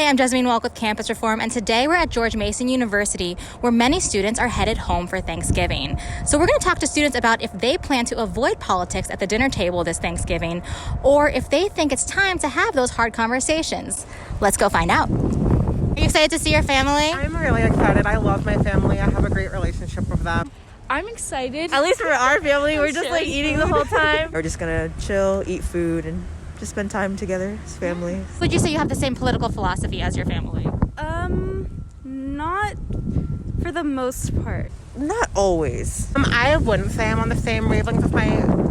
Hi, I'm Jezzamine Wolk with Campus Reform, and today we're at George Mason University, where many students are headed home for Thanksgiving. So we're going to talk to students about if they plan to avoid politics at the dinner table this Thanksgiving, or if they think it's time to have those hard conversations. Let's go find out. Are you excited to see your family? I'm really excited. I love my family. I have a great relationship with them. I'm excited. At least for our family, we're just like eating the whole time. We're just gonna chill, eat food, and just spend time together as family. Would you say you have the same political philosophy as your family? Not for the most part. Not always. I wouldn't say I'm on the same wavelength with my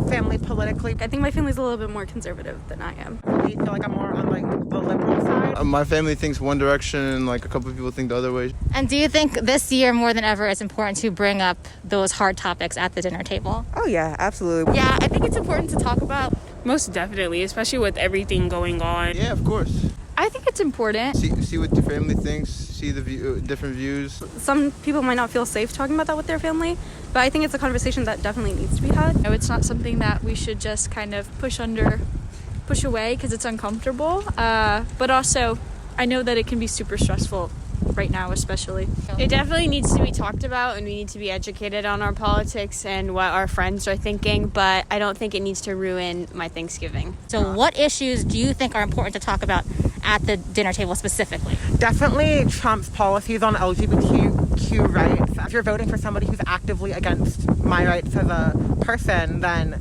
family politically. I think my family's a little bit more conservative than I am. I feel like I'm more on like the liberal side. My family thinks one direction and like a couple of people think the other way. And do you think this year more than ever it's important to bring up those hard topics at the dinner table? Oh yeah, absolutely. Yeah, I think it's important to talk about. Most definitely, especially with everything going on. Yeah, of course. I think it's important. See what your family thinks, see the different views. Some people might not feel safe talking about that with their family, but I think it's a conversation that definitely needs to be had. No, it's not something that we should just kind of push away because it's uncomfortable. But also, I know that it can be super stressful right now, especially. It definitely needs to be talked about, and we need to be educated on our politics and what our friends are thinking, but I don't think it needs to ruin my Thanksgiving. So what issues do you think are important to talk about at the dinner table specifically? Definitely Trump's policies on LGBTQ rights. If you're voting for somebody who's actively against my rights as a person, then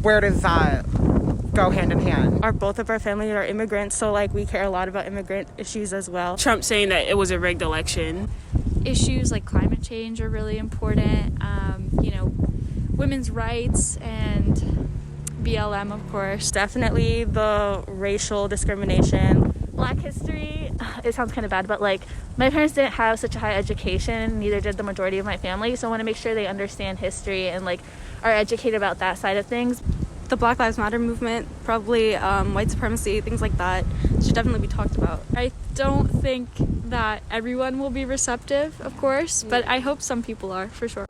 where does that go hand in hand? Both of our families are immigrants, so like we care a lot about immigrant issues as well. Trump saying that it was a rigged election. Issues like climate change are really important. Women's rights and BLM, of course. Definitely the racial discrimination. Black history, it sounds kind of bad, but like my parents didn't have such a high education, neither did the majority of my family, so I want to make sure they understand history and like are educated about that side of things. The Black Lives Matter movement, probably white supremacy, things like that should definitely be talked about. I don't think that everyone will be receptive, of course, but I hope some people are, for sure.